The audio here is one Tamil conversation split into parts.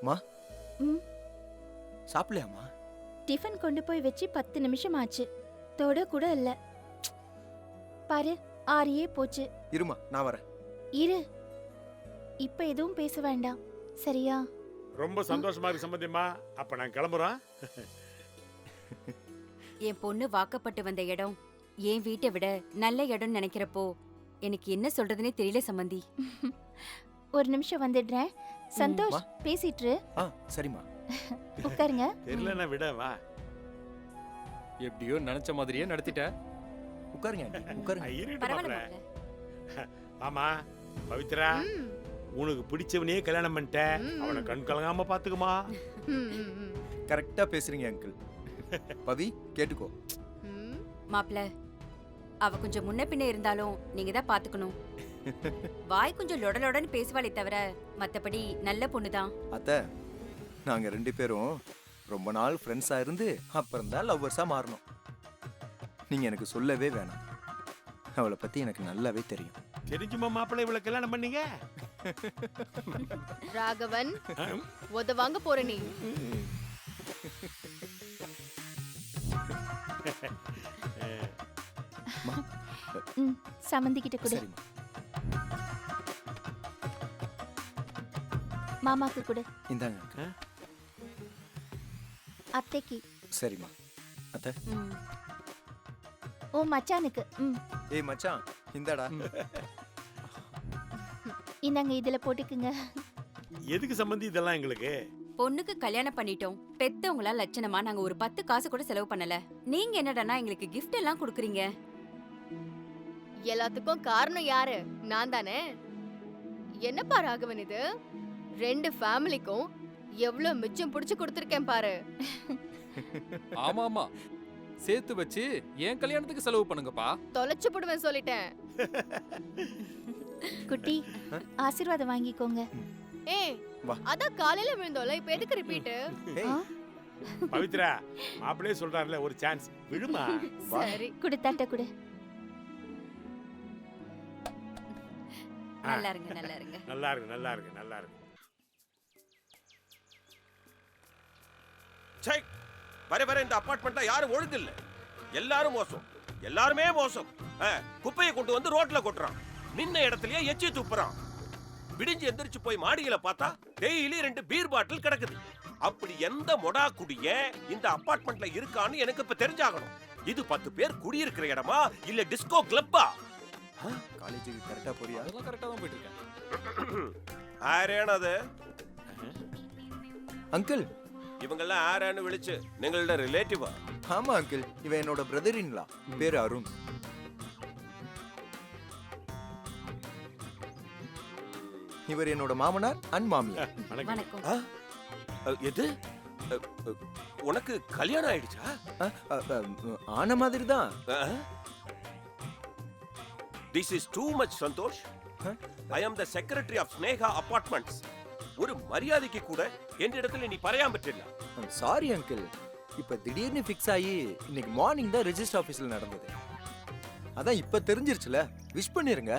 மா ம் சாப்பிடலையாம்மா? டிஃபன் கொண்டு போய் வச்சு 10 நிமிஷம் ஆச்சு. தொட கூட இல்ல. பாரு ஆறியே போச்சு. இருமா, நான் வரேன். இரு, இப்ப எதுவும் பேச வேண்டாம், சரியா? ரொம்ப சந்தோஷமா இருக்கு சம்பந்தியம்மா. அப்ப நான் கிளம்புறோம். என் பொண்ணு வாக்கப்பட்டு வந்த இடம் என் வீட்டை விட நல்ல இடம்னு நினைக்கிறப்போ எனக்கு என்ன சொல்றதுனே தெரியல சம்பந்தி. ஒரு நிமிஷம் வந்துடுறேன். சந்தோஷ் மா. பேசிட்டு ஆ சரிம்மா. உட்காருங்க. தெரியலன்னா விட வா. எப்படியோ நினைச்ச மாதிரியே நடத்திட்ட. உட்காருங்க ஆண்டி, உட்காருங்க. இருட்டு பரவாயில்ல மாப்ள. மாப்ள. மாமா பவித்ரா, உனக்கு பிடிச்சவனே கல்யாணம் பண்ணிட்ட. அவனை கண் கலங்காம பாத்துக்குமா. கரெக்டா பேசுறீங்க அங்கிள். பவி கேட்டுக்கோ. மாப்ள, அவ கொஞ்சம் முன்ன பின்ன இருந்தாலும் நீங்க தான் பாத்துக்கணும். வாய் கொஞ்சம் லொடலொடன்னு பேசுவாளே தவிர மத்தபடி நல்ல பொண்ணுதான். அத்தை, நாங்க 2 பேரும் ரொம்ப நாள் ஃப்ரெண்ட்ஸா இருந்து அப்புறம் தான் லவ்வர்ஸா மாறணும். நீங்க எனக்கு சொல்லவே வேணாம். அவளை பத்தி எனக்கு நல்லாவே தெரியும். தெரிஞ்சுமா மாப்பிள்ளை இவ்வளவு கல்யாணம் பண்ணீங்க? ராகவன், உதவாங்க போற நீ. சமந்தி கிட்ட கொடு. சரிம்மா. மாமாக்கு கொடு. இந்தாங்க uncle. அத்தைக்கு. சரிம்மா. அத்தை. ம். ஓ மச்சானுக்கு. ஏய் மச்சான், இந்தாடா. இந்தாங்க, இதுல போட்டுக்குங்க. எதுக்கு சம்பந்தி இதெல்லாம் எங்களுக்கு? பொண்ணுக்கு கல்யாணம் பண்ணிட்டோம். பெத்தவங்களா லட்சணமா நாங்க ஒரு 10 காசு கூட செலவு பண்ணல. நீங்க என்னடான்னா எங்களுக்கு gift எல்லாம் கொடுக்குறீங்க. எல்லாத்துக்கும் காரணம் யாரு? நான் தானே. என்னப்பா ராகவன் இது? 2 ஃபேமிலிக்கும் எவ்வளவு மிச்சம் புடிச்சு கொடுத்திருக்கேன் பாரு. ஆமா ஆமா, சேர்த்து வச்சு என் கல்யாணத்துக்கு செலவு பண்ணுங்கப்பா. தொலைச்சு போடுவேன் சொல்லிட்டேன். குட்டி, ஆசீர்வாதம் வாங்கிக்கோங்க. ஏய், வா. அதான் காலையில விழுந்தோல, இப்ப எதுக்கு ரிப்பீட்? ஏய், பவித்ரா, மாப்பிள்ளையே சொல்றாருல ஒரு சான்ஸ் விடுமா. சரி. குடு, தட்ட குடு. நல்லா இருங்க, நல்லா இருங்க. நல்லா இருக்கு, நல்லா இருக்கு, நல்லா இருக்கு. சை, வர வர இந்த அபார்ட்மெண்ட்ல யாரும் ஒழுங்கு இல்ல. எல்லாரும் மோசம், எல்லாருமே மோசம். குப்பையை கொண்டு வந்து ரோட்ல கொட்டுறான். நின்ன இடத்துலயே எச்சி துப்புறான். விடிஞ்சு எந்திரிச்சு போய் மாடியில பார்த்தா டெய்லி 2 பீர் பாட்டில் கிடக்குது. அப்படி எந்த மொடா குடிய இந்த அபார்ட்மெண்ட்ல இருக்கான்னு எனக்கு இப்ப தெரிஞ்சாகணும். இது 10 பேர் குடியிருக்கிற இடமா இல்ல டிஸ்கோ கிளப்பா? காலேஜுக்கு கரெக்டா போறியா? அதெல்லாம் கரெக்டா தான் போயிட்டு இருக்கேன். ஆரேனது அங்கிள். இவங்கெல்லாம் ஆரான்னு விழிச்சு நீங்களோட ரிலேட்டிவா? ஆமா அங்கிள், இவன் என்னோட பிரதர் இன்லா. பேரு அருண். இவர் என்னோட மாமனார் அண்ட் மாமியார். வணக்கம். எது? உனக்கு கல்யாணம் ஆயிடுச்சா? ஆன மாதிரி தான். This is too much, Santosh. I am the secretary of Sneha Apartments. ஒரு மரியாதைக்கு கூட எந்த இடத்துல நீ பறையாம பெற்றில்ல. சாரி அங்கிள், இப்ப திடீர்னு ஃபிக்ஸ் ஆகி இன்னைக்கு மார்னிங் தான் ரெஜிஸ்டர் ஆபீஸ்ல நடந்தது. அதான் இப்ப தெரிஞ்சிருச்சுல, விஷ் பண்ணிருங்க.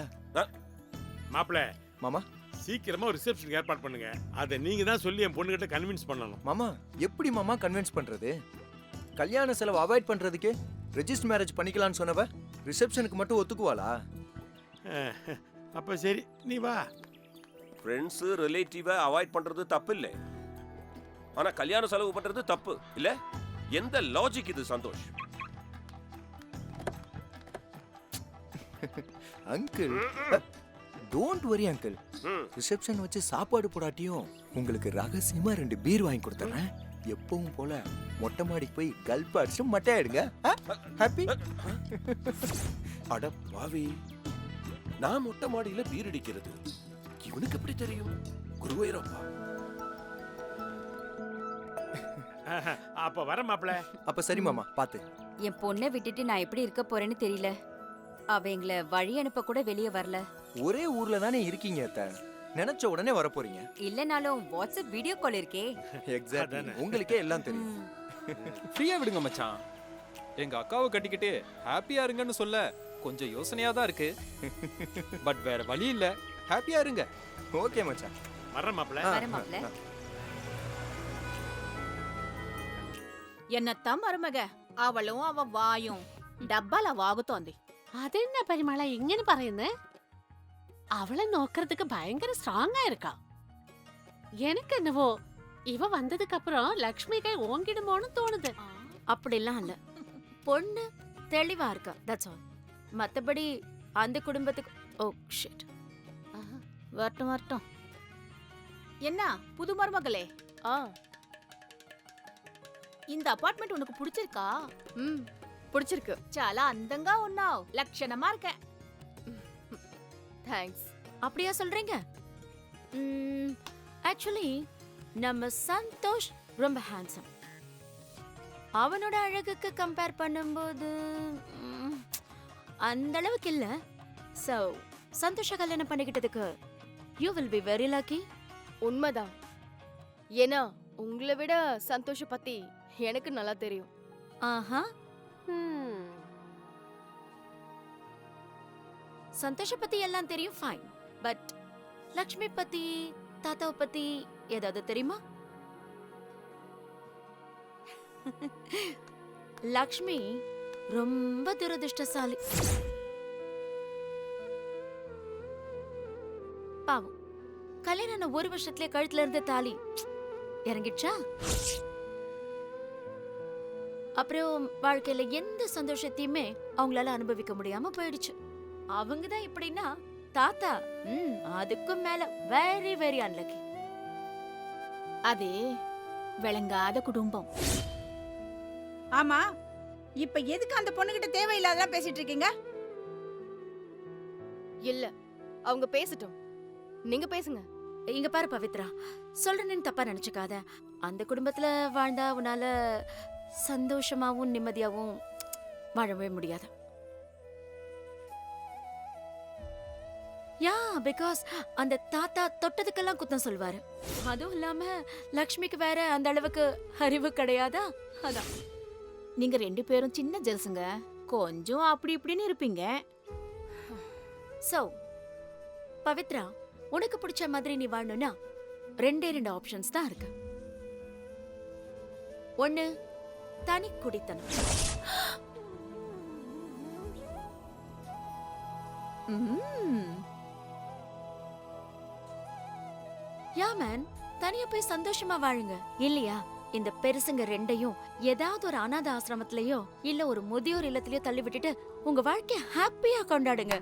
மாப்பிள்ளை, மாமா. சீக்கிரமா ஒரு ரிசப்ஷன் ஏற்பாடு பண்ணுங்க. அதை நீங்க தான் சொல்லி என் பொண்ணுகிட்ட கன்வின்ஸ் பண்ணணும். மாமா, எப்படி மாமா கன்வின்ஸ் பண்றது? கல்யாண செலவு அவாய்ட் பண்றதுக்கு ரெஜிஸ்டர் மேரேஜ் பண்ணிக்கலாம்னு சொன்னவ ரிசப்ஷனுக்கு மட்டும் ஒத்துக்குவாளா? அப்ப சரி, நீ வா. ஃப்ரெண்ட்ஸ் ரிலேட்டிவ அவாய்ட் பண்றது தப்பு இல்லை, ஆனா கல்யாண செலவு பண்றது தப்பு இல்ல. எந்த லாஜிக் இது Santhosh? Uncle, don't worry uncle. Reception வச்சு சாப்பாடு போடாட்டியும் உங்களுக்கு ரகசியமா 2 பீர் வாங்கி கொடுத்துறேன். எப்பவும் போல மொட்டை மாடிக்கு போய் கல்ப் அடிச்சு மட்டையாயிடுங்க. ஹாப்பி? அட பாவி, நான் மொட்டை மாடியில பீர் அடிக்கிறது இவனுக்கு எப்படி தெரியும்? குருவாயூரப்பா. அப்ப வர மாப்பிள்ளை. அப்ப சரி மாமா, பாத்து. என் பொண்ணை விட்டுட்டு நான் எப்படி இருக்க போறேன்னு தெரியல. அவ எங்களை வழி அனுப்ப கூட வெளியே வரல. ஒரே ஊர்ல தானே இருக்கீங்க அத்தை, நினைச்ச உடனே வர போறீங்க. இல்லனாலும் வாட்ஸ்அப் வீடியோ கால் இருக்கே. எக்ஸாக்ட்லி, உங்களுக்கே எல்லாம் தெரியும். ஃப்ரீயா விடுங்க மச்சான். எங்க அக்காவை கட்டிக்கிட்டு ஹாப்பியா இருங்கன்னு சொல்ல கொஞ்சம் யோசனையா தான் இருக்கு. பட் வேற வழி இல்ல, ஹாப்பியா இருங்க. ஓகே மச்சான். வர மாப்பிள்ளை. வர மாப்ள. என்னத்தான் మరుమగ അവളും അവ വായും ഡബ്ബല വാగుతోంది. അതെന്നാ പരിമള ഇങ്ങനെ പറയുന്നേ? അവളെ നോக்கிறதுக்கு பயங்கர ஸ்ட்ராங்கா இருக்கா. எனக்கு என்னவோ இவ வந்ததுக்கு அப்புறம் லக்ஷ்மி கை ஓங்கிடுமோன்னு தோணுது. அப்படிலாம் இல்ல. பொண்ணு தெளிவா இருக்கா, தட்ஸ் ஆல். மத்தபடி அந்த குடும்பத்துக்கு ஓ ஷிட். வரட்டும் வரட்டும். என்ன புது மருமகளே, ஆ இந்த அபார்ட்மெண்ட் உனக்கு பிடிச்சிருக்கா? ம் பிடிச்சிருக்கு. చాలా అందంగా ఉన్నావు, లక్షణமா இருக்க. தேங்க்ஸ். அப்படியா சொல்றீங்க? ஆக்சுவலி நம்ம சந்தோஷ் ரொம்ப ஹேண்ட்ஸம். அவனோட அழகுக்கு கம்பேர் பண்ணும்போது அந்த அளவுக்கு இல்ல. சோ சந்தோஷ கல்யாணம் பண்ணிக்கிட்டதுக்கு you will be very lucky. உண்மைதான். ஏன்னா உங்களை விட சந்தோஷ பத்தி எனக்கு நல்லா தெரியும். ஆஹா. ம். சந்தோஷ பத்தி எல்லாம் தெரியும், ஃபைன். பட் லக்ஷ்மி பத்தி, தாத்தாவை பத்தி ஏதாவது தெரியுமா? லக்ஷ்மி ரொம்ப துரதிருஷ்டசாலி. பாவம், கல்யாணம் 1 வருஷத்துலயே கழுத்துல இருந்த தாலி இறங்கிடுச்சா? அப்புறம் வாழ்க்கையில எந்த சந்தோஷத்தையுமே அவங்களால அனுபவிக்க முடியாம போயிடுச்சு. அவங்க தான் எப்படின்னா தாத்தா அதுக்கும் மேல வெரி வெரி அன்லக்கி. அது விளங்காத குடும்பம். ஆமா, இப்ப எதுக்கு அந்த பொண்ணுகிட்ட தேவையில்லாதெல்லாம் பேசிட்டு இருக்கீங்க? இல்ல, அவங்க பேசட்டும், நீங்க பேசுங்க. இங்க பாரு பவித்ரா, சொல்றேன்னு தப்பா நினைச்சுக்காத. அந்த குடும்பத்துல வாழ்ந்தா உன்னால சந்தோஷமாவும் நிம்மதியாவும் வாழவே முடியாது. யா, பிகாஸ் அந்த தாத்தா தொட்டதுக்கெல்லாம் குத்தம் சொல்வாரு. அதுவும் இல்லாம லக்ஷ்மிக்கு வேற அந்த அளவுக்கு அறிவு கிடையாதா? அதான். நீங்க 2 பேரும் சின்ன ஜெல்ஸுங்க, கொஞ்சம் அப்படி இப்படின்னு இருப்பீங்க. சோ பவித்ரா, உனக்கு பிடிச்ச மாதிரி நீ வாழணும்னா 2 ஆப்ஷன்ஸ் தான் இருக்கு. ஒண்ணு தனி குடித்தனம். யா மேன், தனியா போய் சந்தோஷமா வாழுங்க. இல்லையா இந்த பெருசுங்க 2ஐயும் ஏதாவது ஒரு அனாதை ஆசிரமத்திலயோ இல்ல ஒரு முதியோர் இல்லத்திலயோ தள்ளி விட்டுட்டு உங்க வாழ்க்கைய ஹாப்பியா கொண்டாடுங்க.